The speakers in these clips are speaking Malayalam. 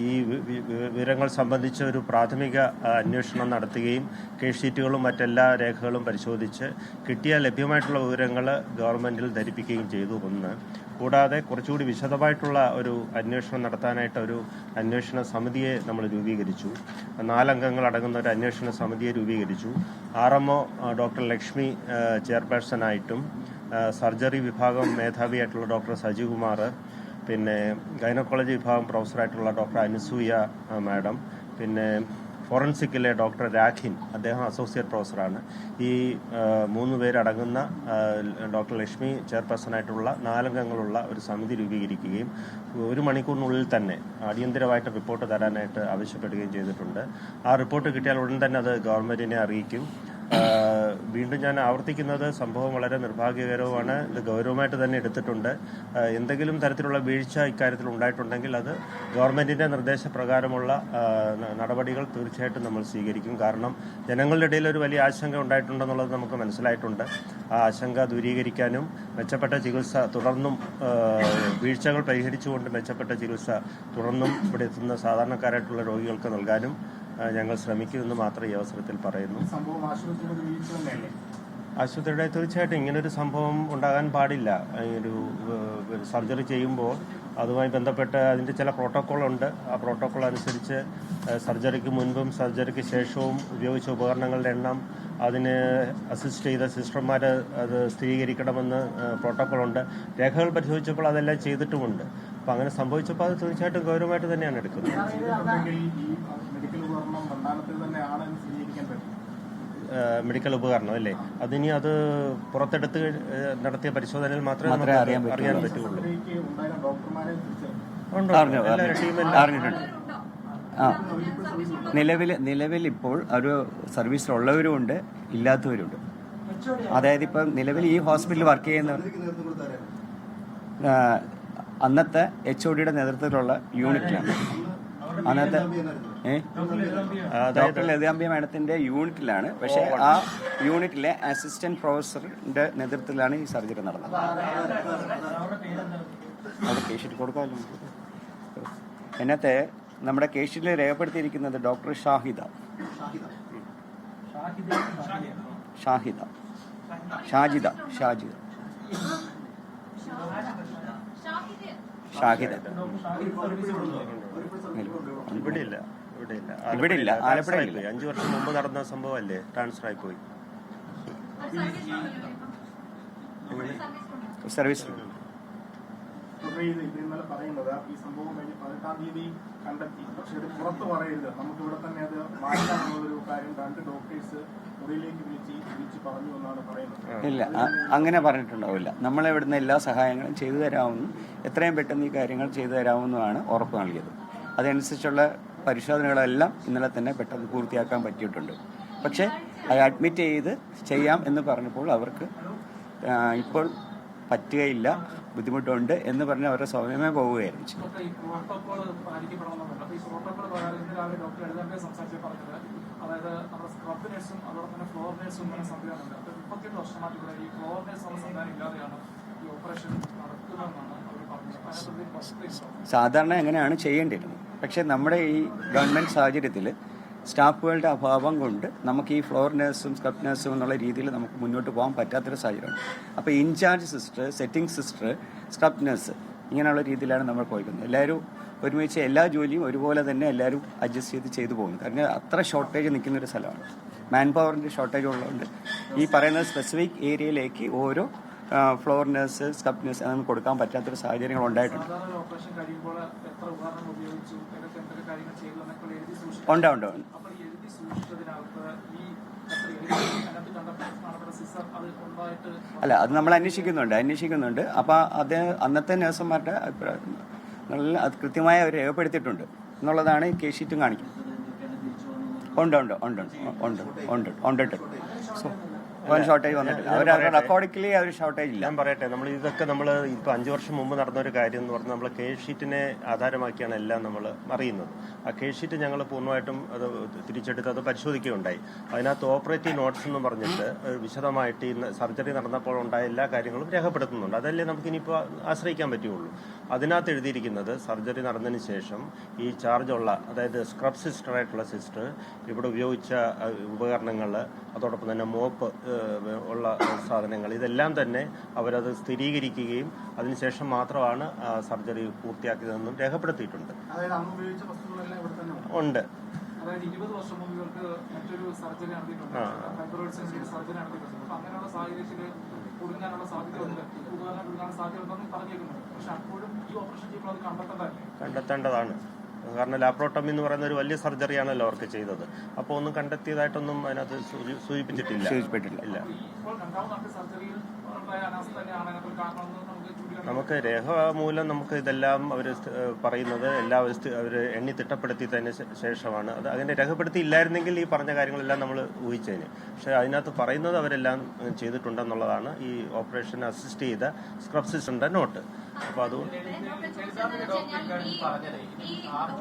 ഈ വിവരങ്ങൾ സംബന്ധിച്ച് ഒരു പ്രാഥമിക അന്വേഷണം നടത്തുകയും കേസ് ഷീറ്റുകളും മറ്റെല്ലാ രേഖകളും പരിശോധിച്ച് കിട്ടിയ ലഭ്യമായിട്ടുള്ള വിവരങ്ങൾ ഗവൺമെൻറ്റിൽ ധരിപ്പിക്കുകയും ചെയ്തു. ഒന്ന് കൂടാതെ കുറച്ചുകൂടി വിശദമായിട്ടുള്ള ഒരു അന്വേഷണം നടത്താനായിട്ട് ഒരു അന്വേഷണ സമിതിയെ നമ്മൾ രൂപീകരിച്ചു. 4 അംഗങ്ങൾ അടങ്ങുന്ന ഒരു അന്വേഷണ സമിതിയെ രൂപീകരിച്ചു. RMO ഡോക്ടർ ലക്ഷ്മി ചെയർപേഴ്സണായിട്ടും സർജറി വിഭാഗം മേധാവിയായിട്ടുള്ള ഡോക്ടർ സജികുമാർ, പിന്നെ ഗൈനക്കോളജി വിഭാഗം പ്രൊഫസറായിട്ടുള്ള ഡോക്ടർ അനുസൂയ മാഡം, പിന്നെ ഫോറൻസിക്കിലെ ഡോക്ടർ രാഖിൻ, അദ്ദേഹം അസോസിയേറ്റ് പ്രൊഫസറാണ്. ഈ 3 പേരടങ്ങുന്ന ഡോക്ടർ ലക്ഷ്മി ചെയർപേഴ്സണായിട്ടുള്ള 4 അംഗങ്ങളുള്ള ഒരു സമിതി രൂപീകരിക്കുകയും 1 മണിക്കൂറിനുള്ളിൽ തന്നെ അടിയന്തരമായിട്ട് റിപ്പോർട്ട് തരാനായിട്ട് ആവശ്യപ്പെടുകയും ചെയ്തിട്ടുണ്ട്. ആ റിപ്പോർട്ട് കിട്ടിയാൽ ഉടൻ തന്നെ അത് ഗവൺമെൻറ്റിനെ അറിയിക്കും. വീണ്ടും ഞാൻ ആവർത്തിക്കുന്നത്, സംഭവം വളരെ നിർഭാഗ്യകരവുമാണ്. ഇത് ഗൗരവമായിട്ട് തന്നെ എടുത്തിട്ടുണ്ട്. എന്തെങ്കിലും തരത്തിലുള്ള വീഴ്ച ഇക്കാര്യത്തിൽ ഉണ്ടായിട്ടുണ്ടെങ്കിൽ അത് ഗവൺമെൻറ്റിൻ്റെ നിർദ്ദേശപ്രകാരമുള്ള നടപടികൾ തീർച്ചയായിട്ടും നമ്മൾ സ്വീകരിക്കും. കാരണം ജനങ്ങളുടെ ഇടയിൽ ഒരു വലിയ ആശങ്ക ഉണ്ടായിട്ടുണ്ടെന്നുള്ളത് നമുക്ക് മനസ്സിലായിട്ടുണ്ട്. ആ ആശങ്ക ദൂരീകരിക്കാനും മെച്ചപ്പെട്ട ചികിത്സ തുടർന്നും വീഴ്ചകൾ പരിഹരിച്ചുകൊണ്ട് മെച്ചപ്പെട്ട ചികിത്സ തുടർന്നും ഇവിടെ എത്തുന്ന സാധാരണക്കാരായിട്ടുള്ള രോഗികൾക്ക് നൽകാനും ഞങ്ങൾ ശ്രമിക്കുമെന്ന് മാത്രം ഈ അവസരത്തിൽ പറയുന്നു. ആശുപത്രിയുടെ തീർച്ചയായിട്ടും ഇങ്ങനൊരു സംഭവം ഉണ്ടാകാൻ പാടില്ല. ഒരു സർജറി ചെയ്യുമ്പോൾ അതുമായി ബന്ധപ്പെട്ട് അതിൻ്റെ ചില പ്രോട്ടോക്കോളുണ്ട്. ആ പ്രോട്ടോക്കോൾ അനുസരിച്ച് സർജറിക്ക് മുൻപും സർജറിക്ക് ശേഷവും ഉപയോഗിച്ച ഉപകരണങ്ങളുടെ എണ്ണം, അതിന് അസിസ്റ്റ് ചെയ്ത സിസ്റ്റർമാർ അത് സ്ഥിരീകരിക്കണമെന്ന് പ്രോട്ടോക്കോളുണ്ട്. രേഖകൾ പരിശോധിച്ചപ്പോൾ അതെല്ലാം ചെയ്തിട്ടുമുണ്ട്. അപ്പം അങ്ങനെ സംഭവിച്ചപ്പോൾ അത് തീർച്ചയായിട്ടും ഗൗരവമായിട്ട് തന്നെയാണ് എടുക്കുന്നത്. മെഡിക്കൽ ഉപകരണം അല്ലേ, അതിനി അത് പുറത്തെടുത്ത് നടത്തിയ പരിശോധനയിൽ മാത്രമേ അറിയാൻ പറ്റുള്ളൂ. നിലവിൽ ഇപ്പോൾ ഒരു സർവീസിലുള്ളവരുമുണ്ട്, ഇല്ലാത്തവരുണ്ട്. അതായത് ഇപ്പം നിലവിൽ ഈ ഹോസ്പിറ്റലിൽ വർക്ക് ചെയ്യുന്ന അന്നത്തെ HODയുടെ നേതൃത്വത്തിലുള്ള യൂണിറ്റിലാണ്. അന്നത്തെ ഡോക്ടർ ലതാംബിയ മാഡത്തിന്റെ യൂണിറ്റിലാണ്. പക്ഷെ ആ യൂണിറ്റിലെ അസിസ്റ്റന്റ് പ്രൊഫസറിന്റെ നേതൃത്വത്തിലാണ് ഈ സർജറി നടന്നത്. അവിടെ കേസ് കൊടുക്കാമല്ലോ. എന്നത്തെ നമ്മുടെ കേസിൽ രേഖപ്പെടുത്തിയിരിക്കുന്നത് ഡോക്ടർ ഷാഹിദ ഇവിടെയില്ല, ആലപ്പുഴയില്ല. 5 വർഷം മുമ്പ് നടന്ന സംഭവമല്ലേ, ട്രാൻസ്ഫർ ആയി പോയി സർവീസ്. ഇന്നലെ പറയുന്നത് ഈ സംഭവം കഴിഞ്ഞ് 18-ാം തീയതി കണ്ടെത്തി, പക്ഷെ ഇത് പുറത്ത് പറയരുത്, നമുക്ക് ഇവിടെ തന്നെ അത് മാറ്റാനുള്ളൊരു കാര്യം 2 ഡോക്ടേഴ്സ് മുറിയിലേക്ക് വിളിച്ച് പറഞ്ഞു എന്നാണ് പറയുന്നത്. ഇല്ല, അങ്ങനെ പറഞ്ഞിട്ടുണ്ടാവില്ല. നമ്മളിവിടുന്ന് എല്ലാ സഹായങ്ങളും ചെയ്തു തരാമെന്നും എത്രയും പെട്ടെന്ന് ഈ കാര്യങ്ങൾ ചെയ്തു തരാമെന്നുമാണ് ഉറപ്പ് നൽകിയത്. അതനുസരിച്ചുള്ള പരിശോധനകളെല്ലാം ഇന്നലെ തന്നെ പെട്ടെന്ന് പൂർത്തിയാക്കാൻ പറ്റിയിട്ടുണ്ട്. പക്ഷേ അത് അഡ്മിറ്റ് ചെയ്ത് ചെയ്യാം എന്ന് പറഞ്ഞപ്പോൾ അവർക്ക് ഇപ്പോൾ പറ്റുകയില്ല, ബുദ്ധിമുട്ടുണ്ട് എന്ന് പറഞ്ഞ് അവരുടെ സ്വയമേ പോവുകയായിരുന്നു. അതായത് നമ്മുടെ സ്ക്രബ് നഴ്സും അതോടൊപ്പം തന്നെ ഫ്ലോർ നഴ്സും എന്ന സംവിധാനമുണ്ട്. 38 വർഷമായിട്ട് ഇവിടെ ഈ ഫ്ലോർ നഴ്സ് എന്ന സംവിധാനം ഇല്ലാതെയാണ് ഈ ഓപ്പറേഷൻ നടക്കുന്നതെന്നാണ് അവർ പറഞ്ഞത്. സാധാരണ എങ്ങനെയാണ് ചെയ്യേണ്ടിയിരുന്നത്. പക്ഷേ നമ്മുടെ ഈ ഗവൺമെൻറ് സാഹചര്യത്തിൽ സ്റ്റാഫുകളുടെ അഭാവം കൊണ്ട് നമുക്ക് ഈ ഫ്ലോർ നഴ്സും സ്ക്രബ് നഴ്സും എന്നുള്ള രീതിയിൽ നമുക്ക് മുന്നോട്ട് പോകാൻ പറ്റാത്തൊരു സാഹചര്യമാണ്. അപ്പോൾ incharge sister, setting sister, scrub nurse ഇങ്ങനെയുള്ള രീതിയിലാണ് നമ്മൾ പോയിരിക്കുന്നത്. എല്ലാവരും ഒരുമിച്ച് എല്ലാ ജോലിയും ഒരുപോലെ തന്നെ എല്ലാവരും അഡ്ജസ്റ്റ് ചെയ്ത് പോകുന്നു. കാരണം അത്ര ഷോർട്ടേജ് നിൽക്കുന്നൊരു സ്ഥലമാണ്. മാൻ പവറിൻ്റെ ഷോർട്ടേജ് ഉള്ളതുകൊണ്ട് ഈ പറയുന്ന സ്പെസിഫിക് ഏരിയയിലേക്ക് ഓരോ ഫ്ലോർ നഴ്സ്, സ്ക്രബ് നഴ്സ് നമുക്ക് കൊടുക്കാൻ പറ്റാത്തൊരു സാഹചര്യങ്ങൾ ഉണ്ടായിട്ടുണ്ട്. ഉണ്ട്. അല്ല, അത് നമ്മൾ അന്വേഷിക്കുന്നുണ്ട്. അപ്പോൾ അത് അന്നത്തെ നഴ്സുമാരുടെ നല്ല അത് കൃത്യമായി അവർ രേഖപ്പെടുത്തിയിട്ടുണ്ട് എന്നുള്ളതാണ് ഈ കേസ് ഷീറ്റും കാണിക്കുന്നത്. ഉണ്ട്. സോ ഷോർട്ടേജ് വന്നിട്ടില്ല. അവരുടെ റെക്കോർഡിക്കലി അവർ ഷോർട്ടേജ് ഇല്ല. ഞാൻ പറയട്ടെ, നമ്മൾ ഇതൊക്കെ നമ്മൾ ഇപ്പോൾ 5 വർഷം മുമ്പ് നടന്ന ഒരു കാര്യം എന്ന് പറഞ്ഞാൽ നമ്മൾ കേസ് ഷീറ്റിനെ ആധാരമാക്കിയാണ് എല്ലാം നമ്മൾ അറിയുന്നത്. ആ കേസ് ഷീറ്റ് ഞങ്ങൾ പൂർണ്ണമായിട്ടും അത് തിരിച്ചെടുത്ത് അത് പരിശോധിക്കുകയുണ്ടായി. അതിനകത്ത് ഓപ്പറേറ്റീവ് നോട്ട്സ് എന്ന് പറഞ്ഞിട്ട് വിശദമായിട്ട് ഈ സർജറി നടന്നപ്പോൾ ഉണ്ടായ എല്ലാ കാര്യങ്ങളും രേഖപ്പെടുത്തുന്നുണ്ട്. അതല്ലേ നമുക്ക് ഇനിയിപ്പോൾ ആശ്രയിക്കാൻ പറ്റുകയുള്ളൂ. അതിനകത്ത് എഴുതിയിരിക്കുന്നത് സർജറി നടന്നതിന് ശേഷം ഈ ചാർജുള്ള, അതായത് സ്ക്രബ് സിസ്റ്ററായിട്ടുള്ള സിസ്റ്റർ ഇവിടെ ഉപയോഗിച്ച ഉപകരണങ്ങൾ, അതോടൊപ്പം തന്നെ മോപ്പ് ഉള്ള സാധനങ്ങൾ, ഇതെല്ലാം തന്നെ അവരത് സ്ഥിരീകരിക്കുകയും അതിനുശേഷം മാത്രമാണ് സർജറി പൂർത്തിയാക്കിയതെന്നും രേഖപ്പെടുത്തിയിട്ടുണ്ട്. ഉണ്ട്. അതായത് 20 വർഷം മുമ്പ് ഇവർക്ക് മറ്റൊരു സർജറി നടത്തിയിട്ടുണ്ട്, ഫൈബ്രോയിഡ് സർജറി നടത്തിയിട്ടുണ്ട്. അപ്പൊ അങ്ങനെയുള്ള സാഹചര്യത്തിൽ കുടുങ്ങാനുള്ള സാധ്യതയുണ്ട്, ഉപകരണം കുടുങ്ങാനുള്ള സാധ്യത ഉണ്ടെന്ന് പറഞ്ഞിരിക്കുന്നത്. പക്ഷെ അപ്പോഴും ഈ ഓപ്പറേഷൻ ചെയ്യുമ്പോൾ അത് കണ്ടെത്തേണ്ടതാണ്. കാരണം ലാപ്രോട്ടമി എന്ന് പറയുന്ന ഒരു വലിയ സർജറിയാണല്ലോ അവർക്ക് ചെയ്തത്. അപ്പോൾ ഒന്നും കണ്ടെത്തിയതായിട്ടൊന്നും അതിനകത്ത് സൂചിപ്പിച്ചിട്ടില്ല. ഇല്ല. നമുക്ക് രേഖാമൂലം നമുക്ക് ഇതെല്ലാം അവർ പറയുന്നത് എല്ലാവരും അവർ എണ്ണി തിട്ടപ്പെടുത്തിയതിന് ശേഷമാണ് അത്. അങ്ങനെ രേഖപ്പെടുത്തിയില്ലായിരുന്നെങ്കിൽ ഈ പറഞ്ഞ കാര്യങ്ങളെല്ലാം നമ്മൾ ഊഹിച്ചതിന്. പക്ഷേ അതിനകത്ത് പറയുന്നത് അവരെല്ലാം ചെയ്തിട്ടുണ്ടെന്നുള്ളതാണ് ഈ ഓപ്പറേഷൻ അസിസ്റ്റ് ചെയ്ത സ്ക്രബ് സിസ്റ്ററിന്റെ നോട്ട്. അപ്പോൾ അതുകൊണ്ട്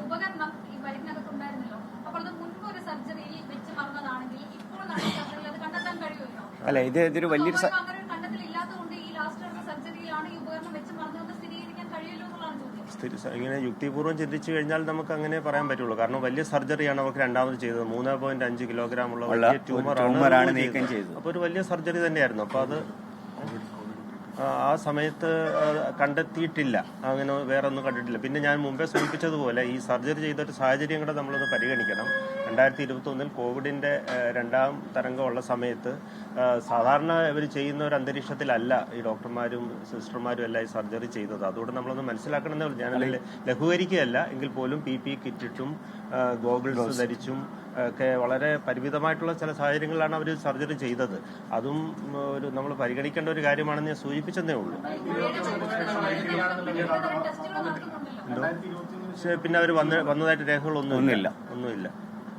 ഉപകരണം ഈ വയറ്റിനകത്തുണ്ടായിരുന്നല്ലോ, അപ്പോൾ അത് മുൻപ് ഒരു സർജറിയിൽ വെച്ച് മറന്നതാണെങ്കിൽ ഇപ്പോൾ നടന്ന സർജറിയിൽ അത് കണ്ടെത്താൻ കഴിയുമല്ലോ. അല്ല, ഇതൊരു വലിയൊരു അങ്ങനെ ഒരു കണ്ടെത്തലില്ലാത്തതുകൊണ്ട് ഈ ലാസ്റ്റ് സർജറിയിലാണ് ഈ ഉപകരണം വെച്ച് മറന്നതെന്ന് സ്ഥിരീകരിക്കാൻ കഴിയുമല്ലോ എന്നുള്ളതാണ് ചോദ്യം. ഇങ്ങനെ യുക്തിപൂർവ്വം ചിന്തിച്ചു കഴിഞ്ഞാൽ നമുക്ക് അങ്ങനെ പറയാൻ പറ്റുള്ളൂ. കാരണം വലിയ സർജറിയാണ് അവർക്ക് രണ്ടാമത് ചെയ്തത്. 3.5 കിലോഗ്രാം ഉള്ള വലിയ ട്യൂമറാണ് നീക്കം ചെയ്തത്. അപ്പോൾ ഒരു വലിയ സർജറി തന്നെയായിരുന്നു. അപ്പോൾ അത് ആ സമയത്ത് കണ്ടെത്തിയിട്ടില്ല, അങ്ങനെ വേറെ ഒന്നും കണ്ടിട്ടില്ല. പിന്നെ ഞാൻ മുമ്പേ സൂചിപ്പിച്ചതുപോലെ ഈ സർജറി ചെയ്തൊരു സാഹചര്യം കൂടെ നമ്മളൊന്ന് പരിഗണിക്കണം. 2021 കോവിഡിന്റെ 2ാം തരംഗമുള്ള സമയത്ത് സാധാരണ ഇവർ ചെയ്യുന്ന ഒരു അന്തരീക്ഷത്തിലല്ല ഈ ഡോക്ടർമാരും സിസ്റ്റർമാരും എല്ലാം ഈ സർജറി ചെയ്തത്. അതുകൊണ്ട് നമ്മളൊന്ന് മനസ്സിലാക്കണമെന്നേ ഉള്ളൂ. ഞാൻ ലഘൂകരിക്കുകയല്ല, എങ്കിൽ പോലും PPE കിറ്റിട്ടും ഗോഗിൾസ് ധരിച്ചും ഒക്കെ വളരെ പരിമിതമായിട്ടുള്ള ചില സാഹചര്യങ്ങളിലാണ് അവർ സർജറി ചെയ്തത്. അതും ഒരു നമ്മൾ പരിഗണിക്കേണ്ട ഒരു കാര്യമാണെന്ന് ഞാൻ സൂചിപ്പിച്ചതേ ഉള്ളൂ. പക്ഷേ പിന്നെ അവർ വന്നതായിട്ട് രേഖകളൊന്നുമില്ല.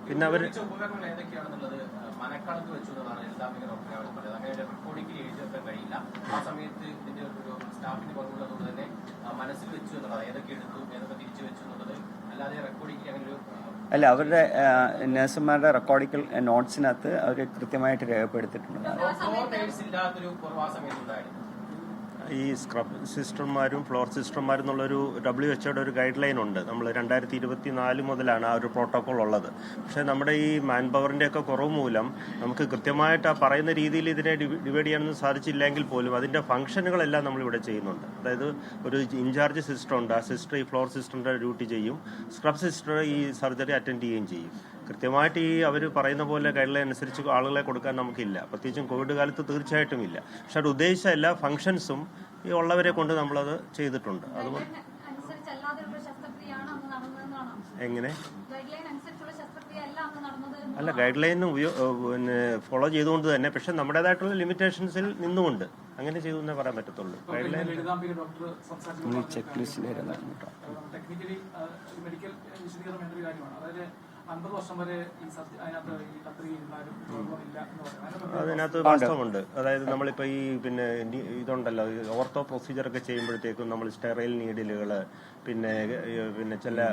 പിന്നെ അവർ മനക്കാലത്ത് വെച്ചു എന്നതാണ് ഇസ്ലാമിക ഡോക്ടറെ അവർ പറയുന്നത്. അങ്ങനെ റെക്കോർഡിക്കലി എഴുതി വെക്കാൻ കഴിയില്ല. ആ സമയത്ത് ഇതിന്റെ ഒരു സ്റ്റാഫിന് കുറവുള്ളതുകൊണ്ട് തന്നെ മനസ്സിൽ വെച്ചു എന്നുള്ളത്, ഏതൊക്കെ എടുത്തു ഏതൊക്കെ തിരിച്ചു വെച്ചു എന്നുള്ളത് അല്ലാതെ റെക്കോർഡിക്കലി അങ്ങനെ ഒരു അല്ല, അവരുടെ നഴ്സുമാരുടെ റെക്കോർഡിക്കൽ നോട്ട്സിനകത്ത് അവർ കൃത്യമായിട്ട് രേഖപ്പെടുത്തിയിട്ടുണ്ട്. ഇല്ലാത്തൊരു കുറവ് ആ സമയത്തുണ്ടായിരുന്നു. ഈ സ്ക്രബ് സിസ്റ്റർമാരും ഫ്ലോർ സിസ്റ്റർമാരും എന്നുള്ളൊരു WHO ഒരു ഗൈഡ് ലൈൻ ഉണ്ട്. നമ്മൾ 2024 മുതലാണ് ആ ഒരു പ്രോട്ടോകോൾ ഉള്ളത്. പക്ഷേ നമ്മുടെ ഈ മാൻ പവറിൻ്റെ ഒക്കെ കുറവ് മൂലം നമുക്ക് കൃത്യമായിട്ട് ആ പറയുന്ന രീതിയിൽ ഇതിനെ ഡിവൈഡ് ചെയ്യാനൊന്നും സാധിച്ചില്ലെങ്കിൽ പോലും അതിൻ്റെ ഫംഗ്ഷനുകളെല്ലാം നമ്മളിവിടെ ചെയ്യുന്നുണ്ട്. അതായത് ഒരു ഇൻചാർജ് സിസ്റ്റർ ഉണ്ട്. ആ സിസ്റ്റർ ഈ ഫ്ലോർ സിസ്റ്ററിൻ്റെ ഡ്യൂട്ടി ചെയ്യും, സ്ക്രബ് സിസ്റ്റർ ഈ സർജറി അറ്റൻഡ് ചെയ്യുകയും ചെയ്യും. കൃത്യമായിട്ട് ഈ അവർ പറയുന്ന പോലെ ഗൈഡ് ലൈൻ അനുസരിച്ച് ആളുകളെ കൊടുക്കാൻ നമുക്കില്ല, പ്രത്യേകിച്ചും കോവിഡ് കാലത്ത് തീർച്ചയായിട്ടും ഇല്ല. പക്ഷെ അത് ഉദ്ദേശിച്ച എല്ലാ ഫംഗ്ഷൻസും ഈ ഉള്ളവരെ കൊണ്ട് നമ്മളത് ചെയ്തിട്ടുണ്ട്. അതുകൊണ്ട് എങ്ങനെ അല്ല, ഗൈഡ് ലൈൻ പിന്നെ ഫോളോ ചെയ്തുകൊണ്ട് തന്നെ, പക്ഷെ നമ്മുടേതായിട്ടുള്ള ലിമിറ്റേഷൻസിൽ നിന്നുകൊണ്ട് അങ്ങനെ ചെയ്തു എന്നേ പറയാൻ പറ്റത്തുള്ളൂ. ഗൈഡ് ലൈൻ ചെക്ക് ലിസ്റ്റിലായിരുന്നു. ടെക്നിക്കലി മെഡിക്കൽ വിശദീകരണം വേണ്ട ഒരു കാര്യമാണ്. അതായത് 50 വർഷം വരെ അതിനകത്ത് വാസ്തവമുണ്ട്. അതായത് നമ്മളിപ്പോൾ ഈ പിന്നെ ഇതുണ്ടല്ലോ, ഓർത്തോ പ്രൊസീജിയറൊക്കെ ചെയ്യുമ്പോഴത്തേക്കും നമ്മൾ സ്റ്റെറൈൽ നീഡിലുകൾ, പിന്നെ ചില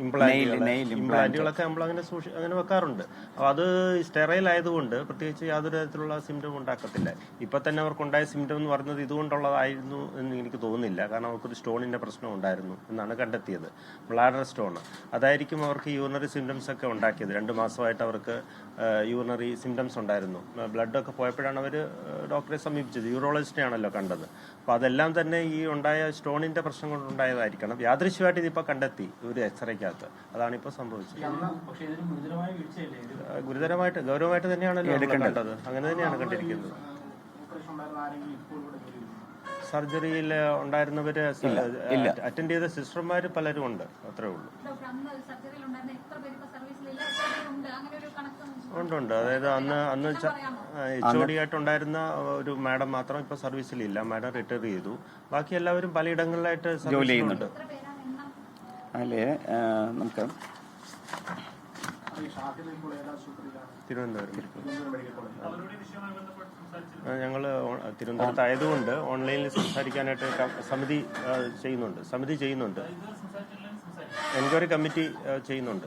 ഇംപ്ലാന്റുകളൊക്കെ നമ്മൾ അങ്ങനെ വെക്കാറുണ്ട്. അപ്പോൾ അത് സ്റ്റെറൈൽ ആയതുകൊണ്ട് പ്രത്യേകിച്ച് യാതൊരു തരത്തിലുള്ള സിംറ്റം ഉണ്ടാക്കത്തില്ല. ഇപ്പം തന്നെ അവർക്കുണ്ടായ സിംറ്റം എന്ന് പറയുന്നത് ഇതുകൊണ്ടുള്ളതായിരുന്നു എന്ന് എനിക്ക് തോന്നുന്നില്ല. കാരണം അവർക്കൊരു സ്റ്റോണിൻ്റെ പ്രശ്നം ഉണ്ടായിരുന്നു എന്നാണ് കണ്ടെത്തിയത്, ബ്ലാഡർ സ്റ്റോൺ. അതായിരിക്കും അവർക്ക് യൂറിനറി സിംറ്റംസ് ഒക്കെ ഉണ്ടാക്കിയത്. 2 മാസമായിട്ട് അവർക്ക് യൂറിനറി സിംറ്റംസ് ഉണ്ടായിരുന്നു. ബ്ലഡൊക്കെ പോയപ്പോഴാണ് അവർ ഡോക്ടറെ സമീപിച്ചത്. യൂറോളജിസ്റ്റിനെ ആണല്ലോ കണ്ടത്. അപ്പോൾ അതെല്ലാം തന്നെ ഈ ഉണ്ടായ സ്റ്റോണിൻ്റെ പ്രശ്നം കൊണ്ടുണ്ടായതായിരിക്കണം. യാദൃശ്യമായിട്ട് ഇതിപ്പോൾ കണ്ടെത്തി ഒരു എക്സ്റേക്ക്. അതാണ് ഇപ്പോൾ സംഭവിച്ചത്. ഗൗരവമായിട്ട് തന്നെയാണല്ലോ കണ്ടത്. അങ്ങനെ തന്നെയാണ് കണ്ടിരിക്കുന്നത്. സർജറിയിൽ ഉണ്ടായിരുന്നവര് അറ്റൻഡ് ചെയ്ത സിസ്റ്റർമാർ പലരും ഉണ്ട്, അത്രേ ഉള്ളൂ. ഉണ്ട്. അതായത് അന്ന് HOD ആയിട്ടുണ്ടായിരുന്ന ഒരു മാഡം മാത്രം ഇപ്പൊ സർവീസിലില്ല. മാഡം റിട്ടയർ ചെയ്തു. ബാക്കി എല്ലാവരും പലയിടങ്ങളിലായിട്ട് ജോലി ചെയ്യുന്നുണ്ട്. അല്ലേ നമുക്ക് തിരുവനന്തപുരം ഞങ്ങൾ തിരുവനന്തപുരത്തായതുകൊണ്ട് ഓൺലൈനിൽ സംസാരിക്കാനായിട്ട് സമിതി ചെയ്യുന്നുണ്ട് എൻക്വയറി കമ്മിറ്റി ചെയ്യുന്നുണ്ട്.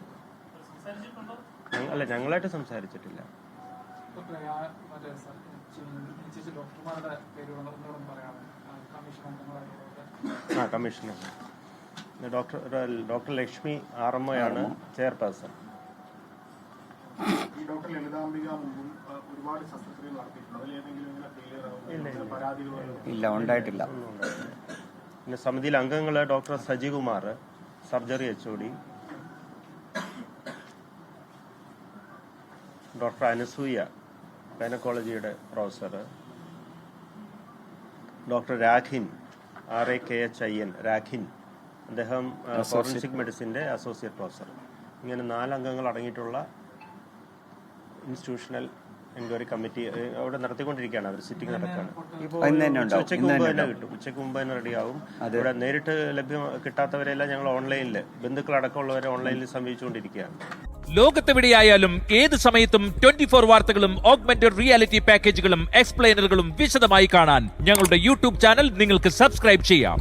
അല്ല, ഞങ്ങളായിട്ട് സംസാരിച്ചിട്ടില്ല. കമ്മീഷണർ ഡോക്ടർ ലക്ഷ്മി ആർഎംഒയാണ് ചെയർപേഴ്സൺ. ഇല്ല, ഉണ്ടായിട്ടില്ല. പിന്നെ സമിതിയിലെ അംഗങ്ങൾ doctor Sajikumar, surgery HOD, doctor Anasuya, ഗൈനക്കോളജിയുടെ professor, doctor Rakhin, RAKHIN, Rakhin, അദ്ദേഹം ഫോറൻസിക് മെഡിസിൻ്റെ അസോസിയേറ്റ് പ്രൊഫസർ. ഇങ്ങനെ 4 അംഗങ്ങൾ അടങ്ങിയിട്ടുള്ള ഇൻസ്റ്റിറ്റ്യൂഷണൽ എൻക്വയറി കമ്മിറ്റി അവിടെ നടത്തിക്കൊണ്ടിരിക്കുകയാണ്. അവർ സിറ്റിംഗ് നടക്കുകയാണ്. ഉച്ചയ്ക്ക് മുമ്പ് തന്നെ റെഡിയാവും. ഇവിടെ നേരിട്ട് കിട്ടാത്തവരെല്ലാം ഞങ്ങൾ ഓൺലൈനിൽ, ബന്ധുക്കളടക്കമുള്ളവരെ ഓൺലൈനിൽ സമീപിച്ചുകൊണ്ടിരിക്കുകയാണ്. ലോകത്തെവിടെയായാലും ഏത് സമയത്തും 24 വാർത്തകളും ഓഗ്മെന്റഡ് റിയാലിറ്റി പാക്കേജുകളും എക്സ്പ്ലെയിനറുകളും വിശദമായി കാണാൻ ഞങ്ങളുടെ യൂട്യൂബ് ചാനൽ നിങ്ങൾക്ക് സബ്സ്ക്രൈബ് ചെയ്യാം.